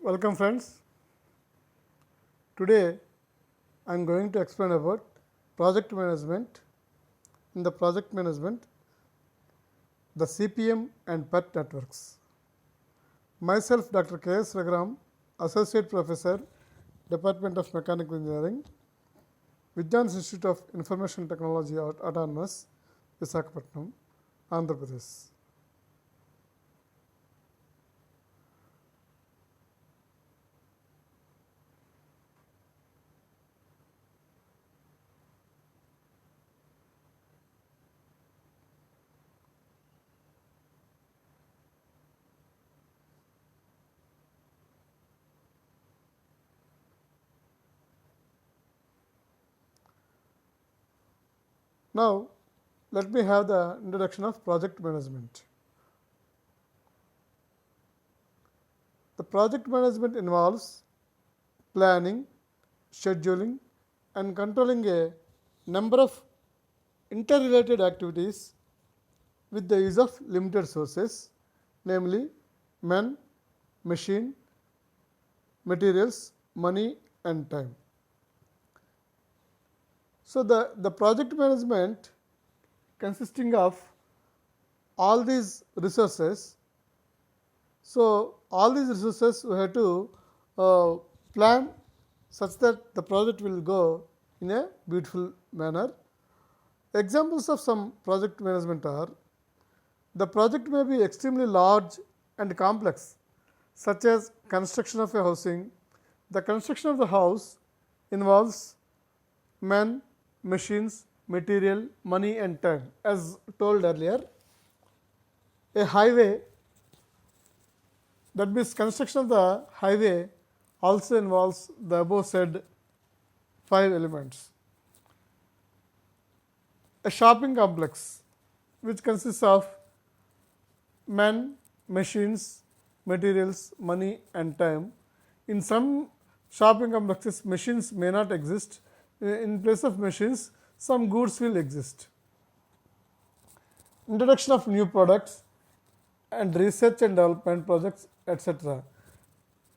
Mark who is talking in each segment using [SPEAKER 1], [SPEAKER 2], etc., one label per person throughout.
[SPEAKER 1] Welcome friends. Today I am going to explain about project management. In the project management, the CPM and PERT networks. Myself Dr. K. S. Raghuram, Associate Professor, Department of Mechanical Engineering, Vijnans Institute of Information Technology Autonomous, Visakhapatnam, Andhra Pradesh. Now, let me have the introduction of project management. The project management involves planning, scheduling and controlling a number of interrelated activities with the use of limited sources, namely men, machine, materials, money and time. So, the project management consisting of all these resources. So, all these resources we have to plan such that the project will go in a beautiful manner. Examples of some project management are: the project may be extremely large and complex, such as construction of a housing. The construction of the house involves men, machines, material, money and time, as told earlier. A highway, that means construction of the highway, also involves the above said 5 elements. A shopping complex, which consists of men, machines, materials, money and time. In some shopping complexes, machines may not exist. In place of machines, some goods will exist. Introduction of new products and research and development projects, etc.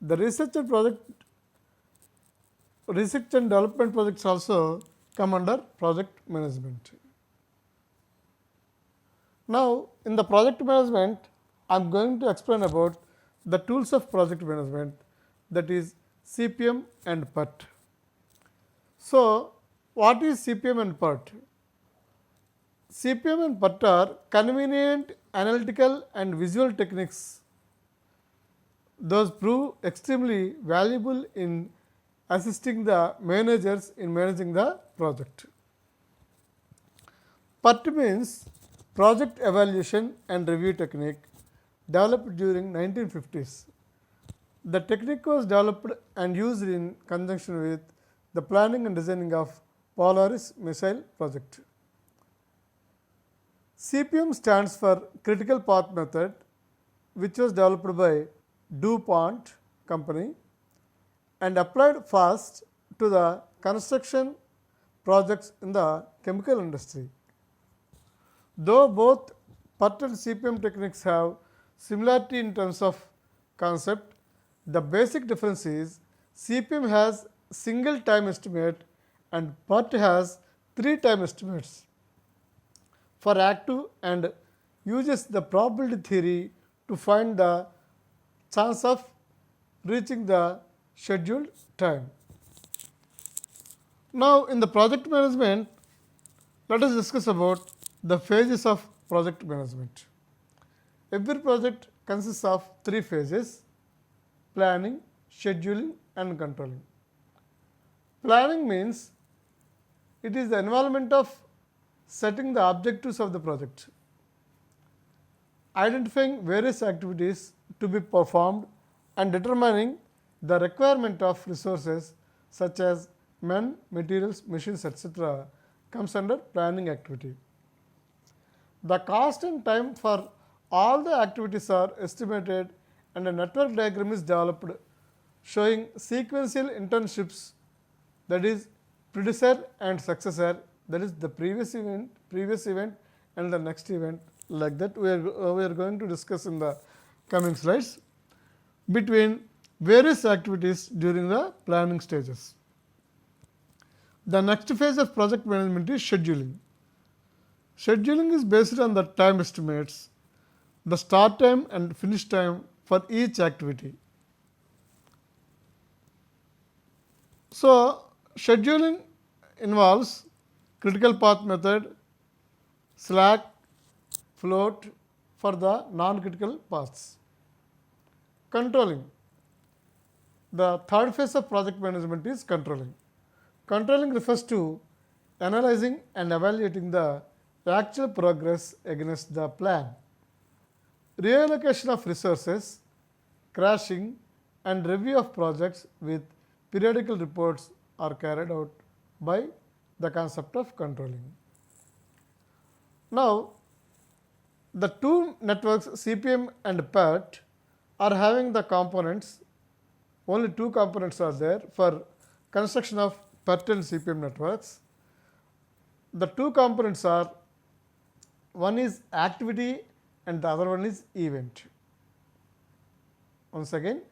[SPEAKER 1] The research and development projects also come under project management. Now, in the project management, I am going to explain about the tools of project management, that is CPM and PERT. So, what is CPM and PERT? CPM and PERT are convenient analytical and visual techniques. Those prove extremely valuable in assisting the managers in managing the project. PERT means Project Evaluation and Review Technique, developed during 1950s. The technique was developed and used in conjunction with the planning and designing of Polaris missile project. CPM stands for Critical Path Method, which was developed by DuPont company and applied fast to the construction projects in the chemical industry. Though both PERT and CPM techniques have similarity in terms of concept, the basic difference is CPM has single time estimate and PERT has 3 time estimates for active and uses the probability theory to find the chance of reaching the scheduled time. Now, in the project management, let us discuss about the phases of project management. Every project consists of 3 phases: planning, scheduling and controlling. Planning means it is the involvement of setting the objectives of the project, identifying various activities to be performed and determining the requirement of resources such as men, materials, machines, etc. comes under planning activity. The cost and time for all the activities are estimated and a network diagram is developed showing sequential internships, that is predecessor and successor, that is the previous event and the next event. Like that we are going to discuss in the coming slides, between various activities during the planning stages. The next phase of project management is scheduling. Scheduling is based on the time estimates, the start time and finish time for each activity. So, scheduling involves critical path method, slack, float for the non-critical paths. Controlling. The third phase of project management is controlling. Controlling refers to analyzing and evaluating the actual progress against the plan. Reallocation of resources, crashing and review of projects with periodical reports are carried out by the concept of controlling. Now, the two networks CPM and PERT are having the components, only two components are there for construction of PERT and CPM networks. The two components are, one is activity and the other one is event. Once again,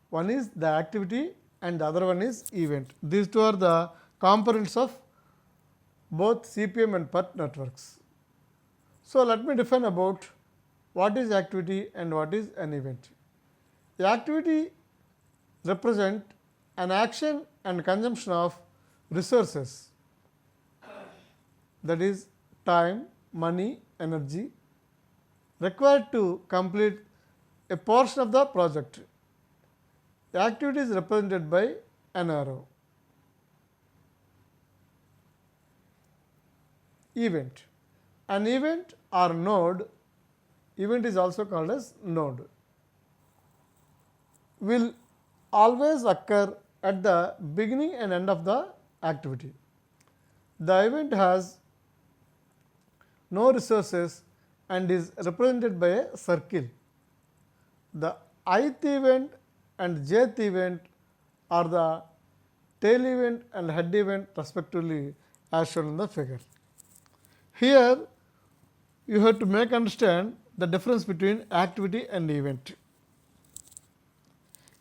[SPEAKER 1] one is the activity and the other one is event. These two are the components of both CPM and PERT networks. So, let me define about what is activity and what is an event. The activity represent an action and consumption of resources, that is time, money, energy required to complete a portion of the project. The activity is represented by an arrow. Event. An event or node, event is also called as node, will always occur at the beginning and end of the activity. The event has no resources and is represented by a circle. The ith event and jth event are the tail event and head event respectively as shown in the figure. Here you have to make understand the difference between activity and event.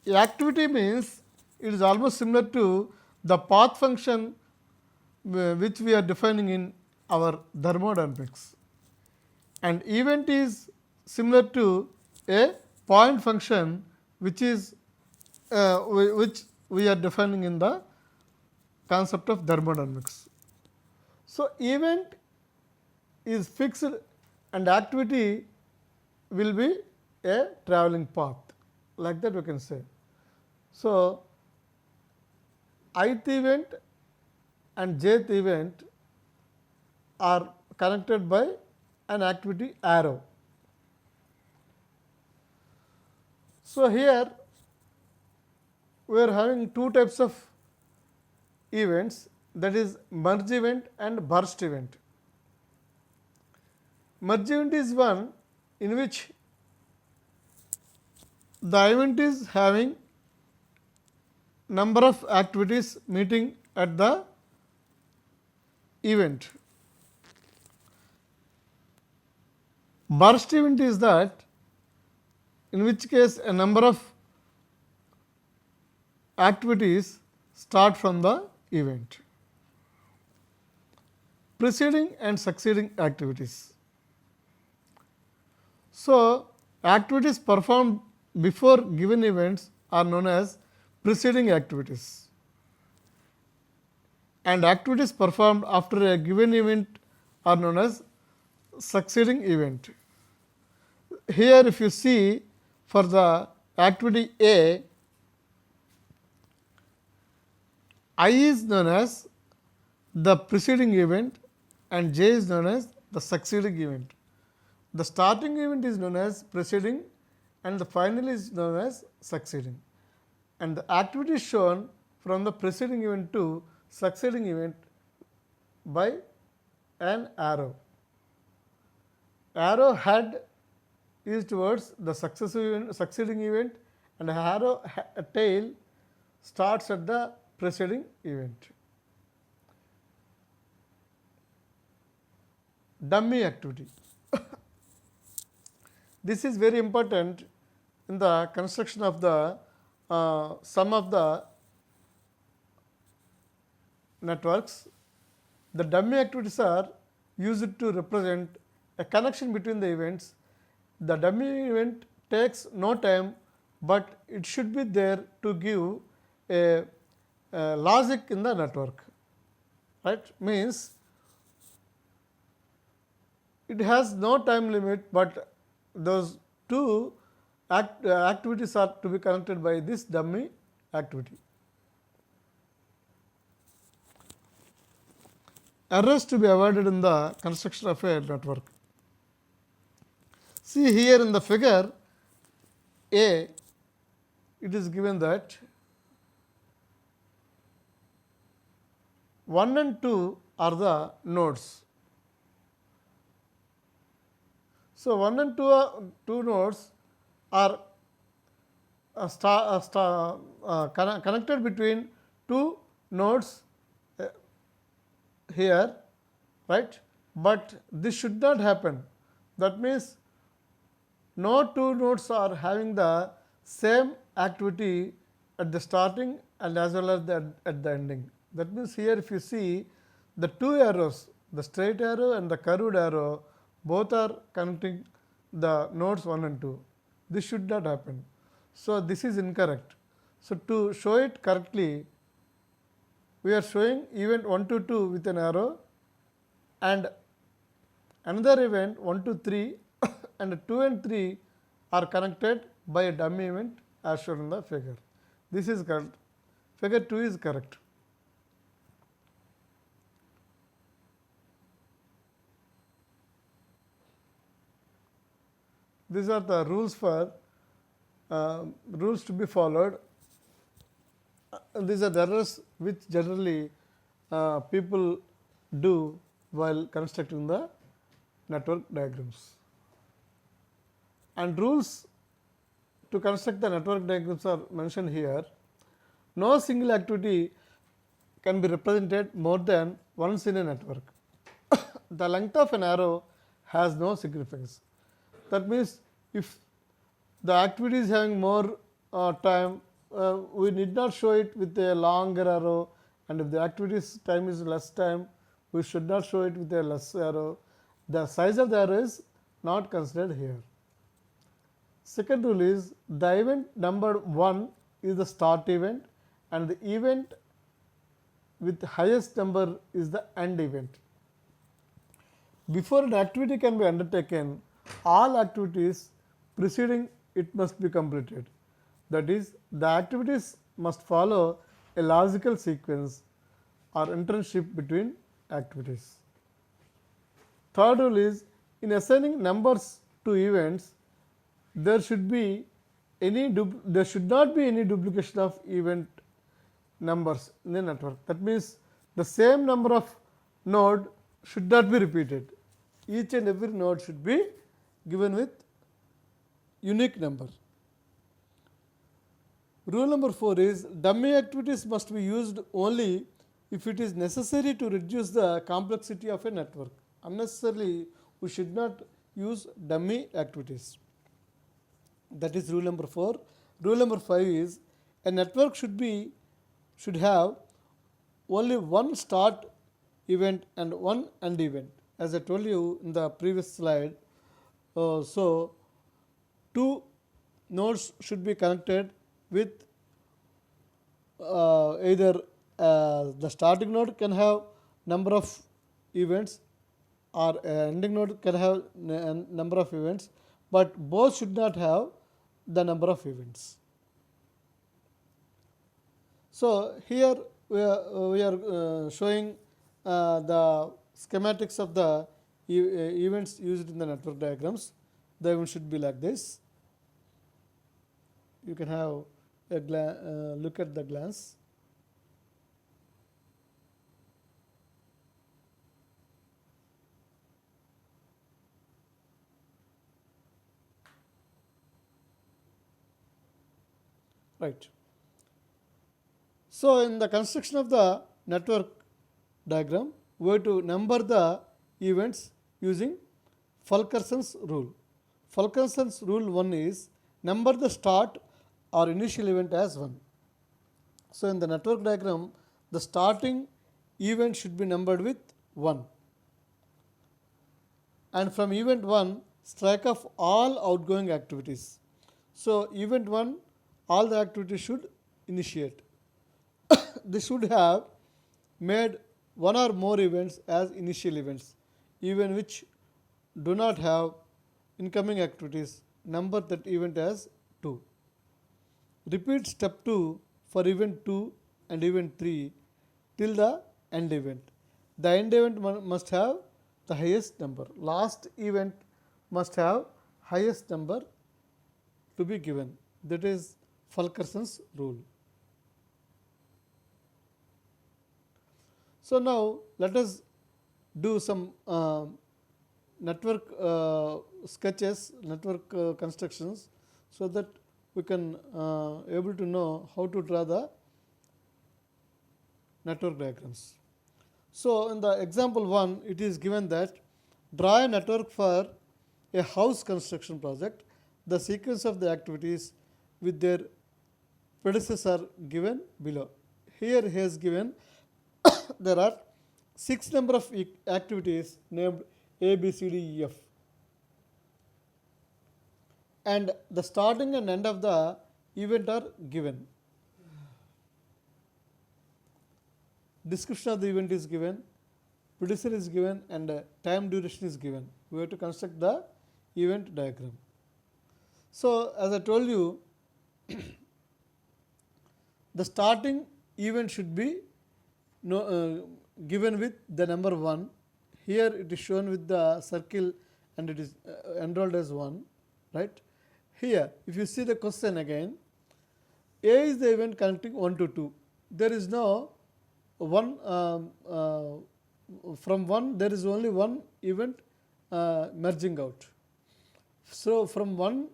[SPEAKER 1] Activity means it is almost similar to the path function which we are defining in our thermodynamics, and event is similar to a point function which is which we are defining in the concept of thermodynamics. So, event is fixed and activity will be a travelling path, like that we can say. So, ith event and jth event are connected by an activity arrow. So, here we are having two types of events, that is merge event and burst event. Merge event is one in which the event is having number of activities meeting at the event. Burst event is that in which case a number of activities start from the event. Preceding and succeeding activities. So, activities performed before given events are known as preceding activities, and activities performed after a given event are known as succeeding event. Here if you see for the activity A, I is known as the preceding event and J is known as the succeeding event. The starting event is known as preceding and the final is known as succeeding, and the activity shown from the preceding event to succeeding event by an arrow. Arrow head is towards the succeeding event, and arrow tail starts at the preceding event. Dummy activity. This is very important in the construction of the some of the networks, the dummy activities are used to represent a connection between the events. The dummy event takes no time, but it should be there to give a logic in the network, right? Means it has no time limit, but those two activities are to be connected by this dummy activity. Errors to be avoided in the construction of a network. See here in the figure A, it is given that 1 and 2 are the nodes. So, 1 and 2 nodes are connected between two nodes here, right, but this should not happen. That means no two nodes are having the same activity at the starting and as well as at the ending. That means here if you see the two arrows, the straight arrow and the curved arrow, both are connecting the nodes 1 and 2. This should not happen. So, this is incorrect. So, to show it correctly, we are showing event 1 to 2 with an arrow and another event 1 to 3 and 2 and 3 are connected by a dummy event as shown in the figure. This is correct. Figure 2 is correct. These are the rules for rules to be followed. These are the errors which generally people do while constructing the network diagrams. And rules to construct the network diagrams are mentioned here. No single activity can be represented more than once in a network. The length of an arrow has no significance. That means if the activity is having more time, we need not show it with a longer arrow, and if the activity's time is less time, we should not show it with a less arrow. The size of the arrow is not considered here. Second rule is the event number 1 is the start event and the event with highest number is the end event. Before an activity can be undertaken, all activities preceding it must be completed. That is, the activities must follow a logical sequence or internship between activities. Third rule is in assigning numbers to events, there should not be any duplication of event numbers in the network. That means the same number of node should not be repeated. Each and every node should be given with unique number. Rule number 4 is dummy activities must be used only if it is necessary to reduce the complexity of a network. Unnecessarily, we should not use dummy activities. That is rule number 4. Rule number 5 is a network should have only one start event and one end event. As I told you in the previous slide, so two nodes should be connected with either the starting node can have number of events or ending node can have number of events, but both should not have the number of events. So, here we are showing the schematics of the events used in the network diagrams. The event should be like this. You can have a look at the glance. Right. So, in the construction of the network diagram, we have to number the events using Fulkerson's rule. Fulkerson's rule 1 is number the start or initial event as 1. So, in the network diagram, the starting event should be numbered with 1, and from event 1 strike off all outgoing activities. So, event 1 all the activities should initiate. They should have made one or more events as initial events, even which do not have incoming activities, number that event as 2. Repeat step 2 for event 2 and event 3 till the end event. The end event must have the highest number. Last event must have highest number to be given. That is Fulkerson's rule. So, now let us do some network sketches, network constructions, so that we can able to know how to draw the network diagrams. So, in the example 1, it is given that draw a network for a house construction project. The sequence of the activities with their predecessor given below. Here he has given there are 6 number of activities named A, B, C, D, E, F, and the starting and end of the event are given. Description of the event is given, predecessor is given, and time duration is given. We have to construct the event diagram. So, as I told you, the starting event should be given with the number 1. Here it is shown with the circle and it is enrolled as 1, right. Here if you see the question again, A is the event connecting 1 to 2. There is no one from 1 there is only one event merging out. So, from 1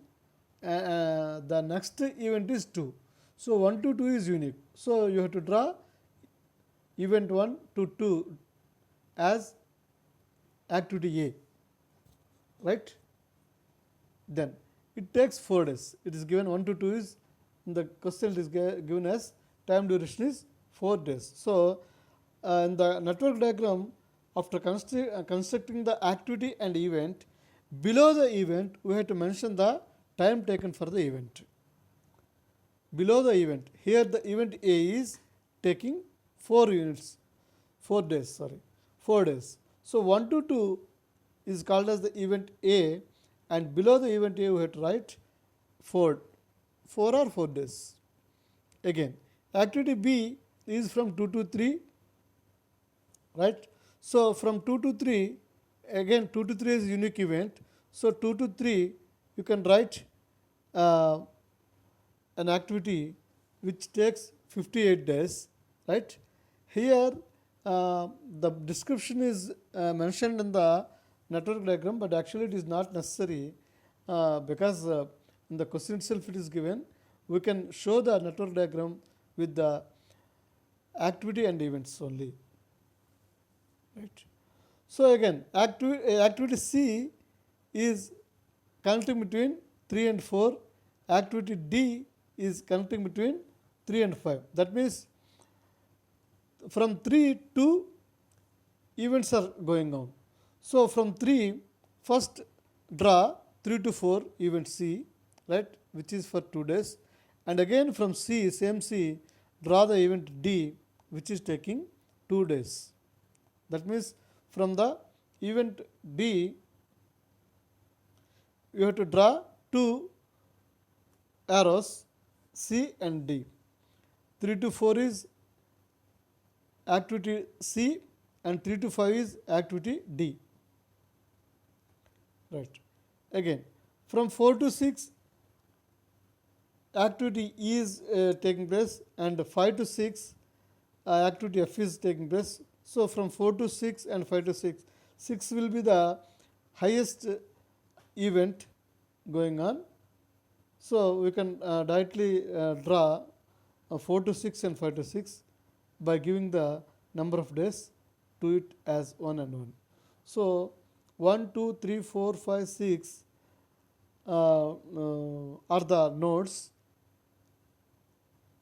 [SPEAKER 1] the next event is 2. So, 1 to 2 is unique. So, you have to draw event 1 to 2 as activity A, right. Then it takes 4 days. It is given 1 to 2 is in the question, it is given as time duration is 4 days. So, in the network diagram, after constructing the activity and event, below the event we have to mention the time taken for the event. Below the event, here the event A is taking 4 days. So, 1 to 2 is called as the event A, and below the event A we have to write 4 or 4 days. Again, activity B is from 2 to 3, right. So, from 2 to 3, again 2 to 3 is unique event. So, 2 to 3 you can write an activity which takes 58 days, right. Here the description is mentioned in the network diagram, but actually it is not necessary because in the question itself it is given. We can show the network diagram with the activity and events only, right. So, again activity C is connecting between 3 and 4, activity D is connecting between 3 and 5. That means from 3 to events are going on. So, from 3 first draw 3 to 4 event C, right, which is for 2 days, and again from C, same C, draw the event D which is taking 2 days. That means from the event D you have to draw 2 arrows C and D. 3 to 4 is activity C and 3 to 5 is activity D, right. Again from 4 to 6 activity E is taking place, and 5 to 6 activity F is taking place. So, from 4 to 6 and 5 to 6, 6 will be the highest event going on. So, we can directly draw 4 to 6 and 5 to 6 by giving the number of days to it as 1 and 1. So, 1, 2, 3, 4, 5, 6 are the nodes,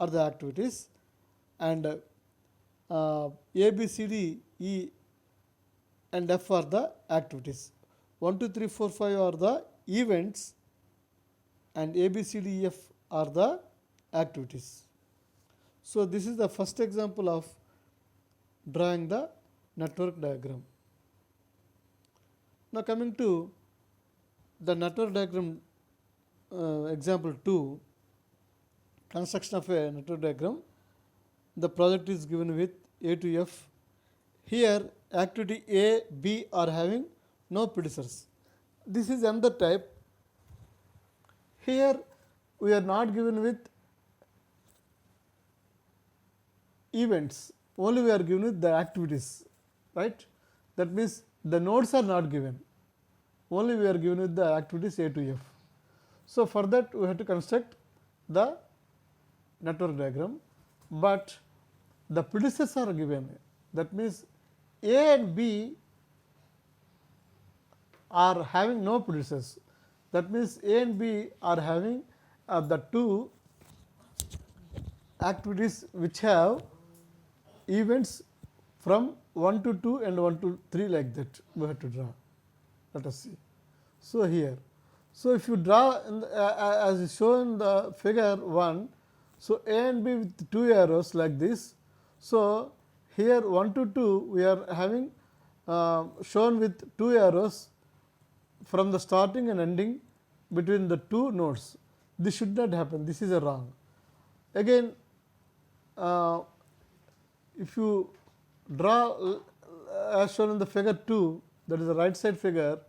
[SPEAKER 1] are the activities, and A, B, C, D, E and F are the activities. 1, 2, 3, 4, 5 are the events, and A, B, C, D, E, F are the activities. So, this is the first example of drawing the network diagram. Now, coming to the network diagram example 2, construction of a network diagram. The project is given with A to F. Here activity A, B are having no predecessors. This is another type. Here we are not given with events, only we are given with the activities, right. That means the nodes are not given, only we are given with the activities A to F. So, for that we have to construct the network diagram, but the predecessors are given. That means A and B are having no predecessors. That means A and B are having the two activities which have events from 1 to 2 and 1 to 3, like that we have to draw. Let us see. So, here, so if you draw in the, as is shown in the figure 1, so A and B with 2 arrows like this. So, here 1 to 2 we are having shown with 2 arrows from the starting and ending between the 2 nodes. This should not happen, this is a wrong. Again, if you draw as shown in the figure 2, that is the right side figure,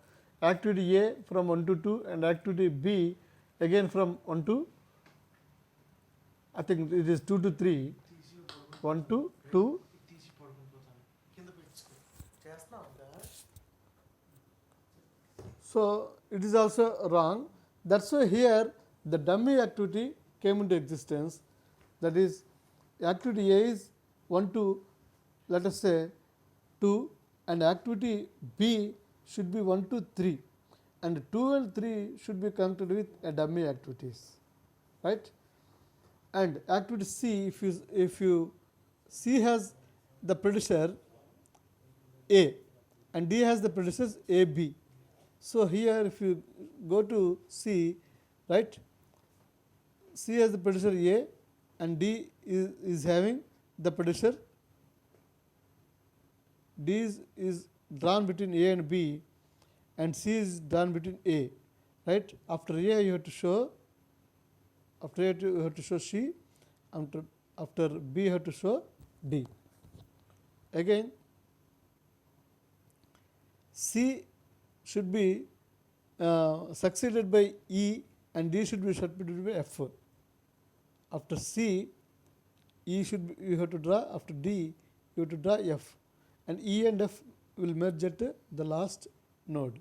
[SPEAKER 1] activity A from 1 to 2 and activity B again from 1 to, I think it is 2 to 3, 1 to 2. So, it is also wrong. That is why here the dummy activity came into existence, that is activity A is 1 to, let us say 2, and activity B should be 1 to 3, and 2 and 3 should be connected with a dummy activities, right. And activity C, if you C has the predecessor A and D has the predecessor A B. So, here if you go to C, right, C has the predecessor A and D is having the predecessor, D is drawn between A and B and C is drawn between A, right. After A you have to show, after A you have to show C, after B you have to show D. Again C should be succeeded by E and D should be succeeded by F. After C, E should be, you have to draw, after D you have to draw F, and E and F will merge at the last node.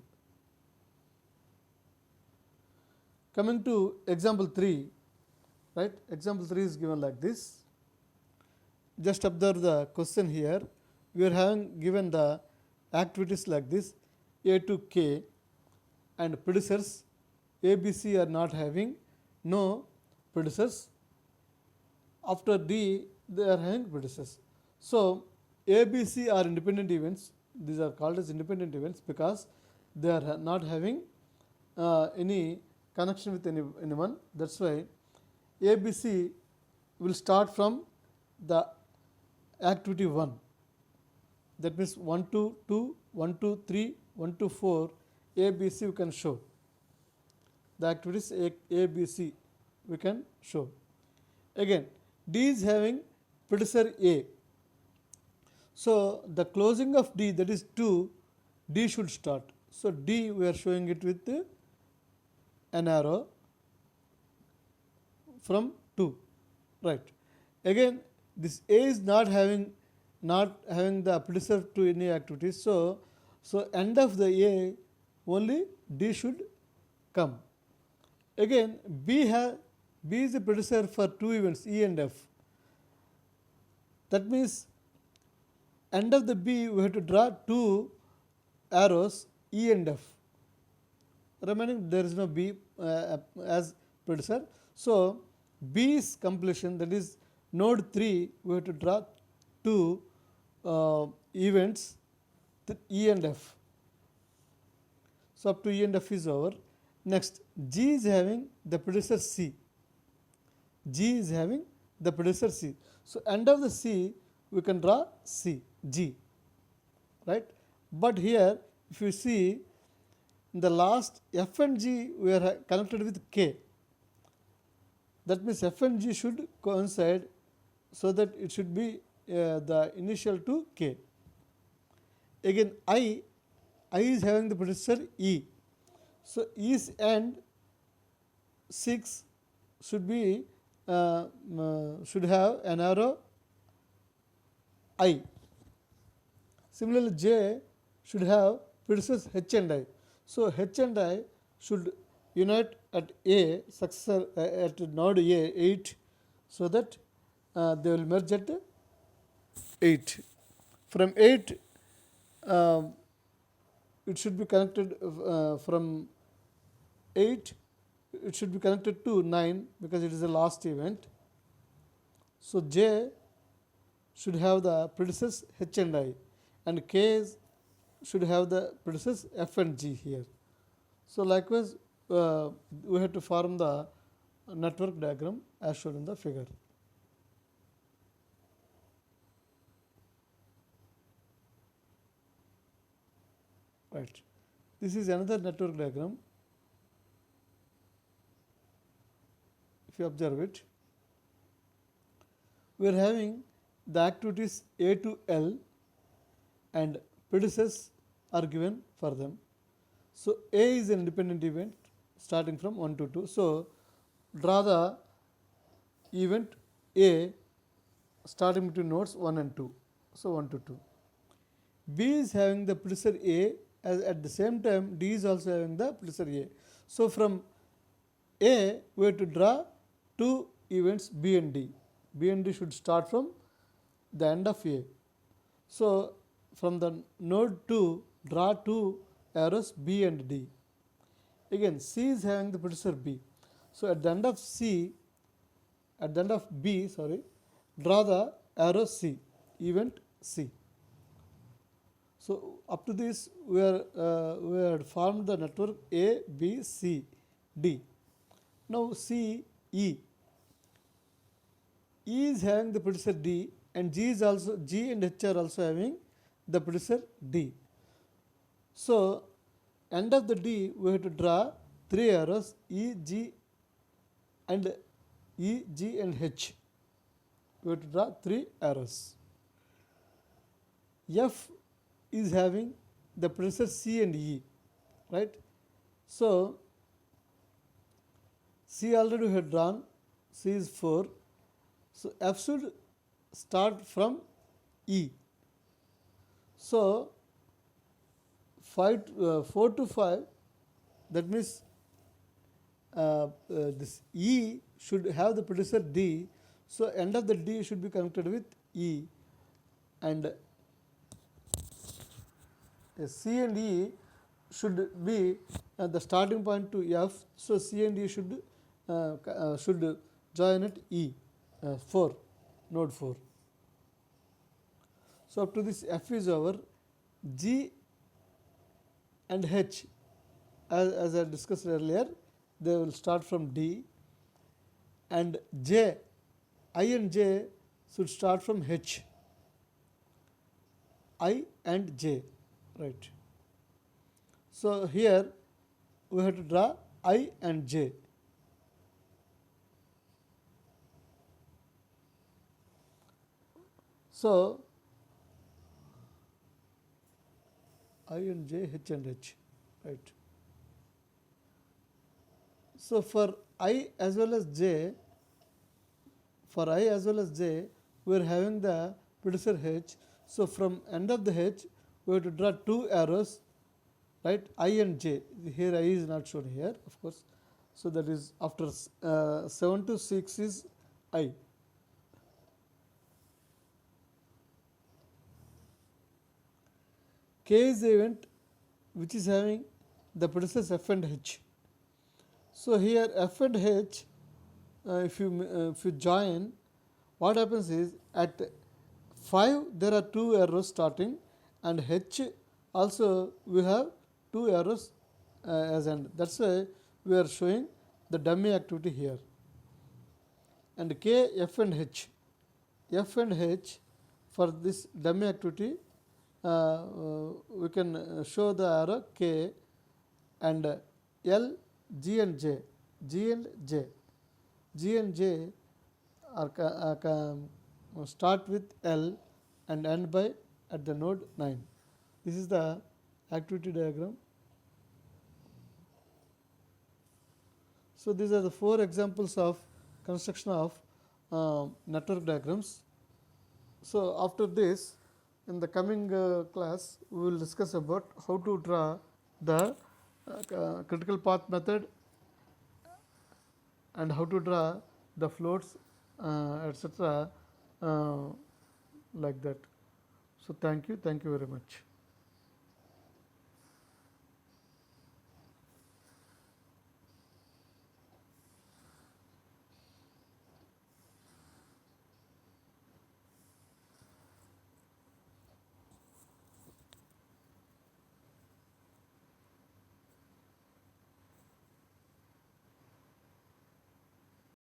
[SPEAKER 1] Coming to example 3, right, example 3 is given like this. Just observe the question here. We are having given the activities like this, A to K, and predecessors A, B, C are not having no predecessors. After D they are having predecessors. So, A, B, C are independent events. These are called as independent events because they are not having any connection with anyone. That is why A, B, C will start from the activity 1. That means 1 to 2, 1 to 3, 1 to 4, A, B, C we can show. The activities A, B, C we can show. Again, D is having predecessor A. So, the closing of D, that is 2, D should start. So, D we are showing it with an arrow from 2, right. Again, this A is not having the predecessor to any activities. So, end of the A only D should come. Again, B is the predecessor for 2 events E and F. That means end of the B we have to draw 2 arrows E and F. Remaining there is no B as predecessor. So, B's completion, that is node 3, we have to draw two events, E and F. So up to E and F is over. Next, G is having the predecessor C. G is having the predecessor C. So end of the C, we can draw C, G, right? But here, if you see, in the last F and G, we are connected with K. That means F and G should coincide, so that it should be the initial to K. Again, I is having the predecessor E. So E's end 6 should be should have an arrow I. Similarly, J should have predecessors H and I. So H and I should unite at A, successor at node A 8, so that they will merge at 8. From 8, it should be connected from 8, it should be connected to 9 because it is the last event. So J should have the predecessors H and I, and K should have the predecessors F and G here. So likewise, we have to form the network diagram as shown in the figure. Right. This is another network diagram. If you observe it, we are having the activities A to L and predecessors are given for them. So A is an independent event starting from 1 to 2. So draw the event A starting between nodes 1 and 2. So 1 to 2. B is having the predecessor A, as at the same time D is also having the predecessor A. So from A, we have to draw two events B and D. B and D should start from the end of A. So from the node 2, draw two arrows B and D. Again, C is having the predecessor B. So at the end of B, draw the arrow C, event C. So up to this, we had formed the network A, B, C, D. Now C, E. E is having the predecessor D, and G and H are also having the predecessor D. So end of the D, we have to draw three arrows E, G, and H. We have to draw three arrows. F is having the predecessor C and E, right? So C already we have drawn, C is 4. So F should start from E. So 4 to 5, that means this E should have the predecessor D. So end of the D should be connected with E, and C and E should be the starting point to F. So C and E should join at E, 4, node 4. So up to this F is over. G and H, as I discussed earlier, they will start from D, and J, I and J should start from H. I and J, right? So here we have to draw I and J. So I and J, H and H, right? So for I as well as J, we are having the predecessor H. So from end of the H, we have to draw two arrows, right? I and J. Here I is not shown here, of course. So that is after 7 to 6 is I. K is the event which is having the predecessors F and H. So here F and H if you join, what happens is at 5 there are 2 arrows starting, and H also we have 2 arrows as end. That's why we are showing the dummy activity here. And K, F and H. F and H for this dummy activity, we can show the arrow K, and L, G and J. G and J. G and J are start with L and end by at the node 9. This is the activity diagram. So these are the 4 examples of construction of network diagrams. So after this, in the coming class, we will discuss about how to draw the critical path method and how to draw the floats, etc. Like that. So thank you very much.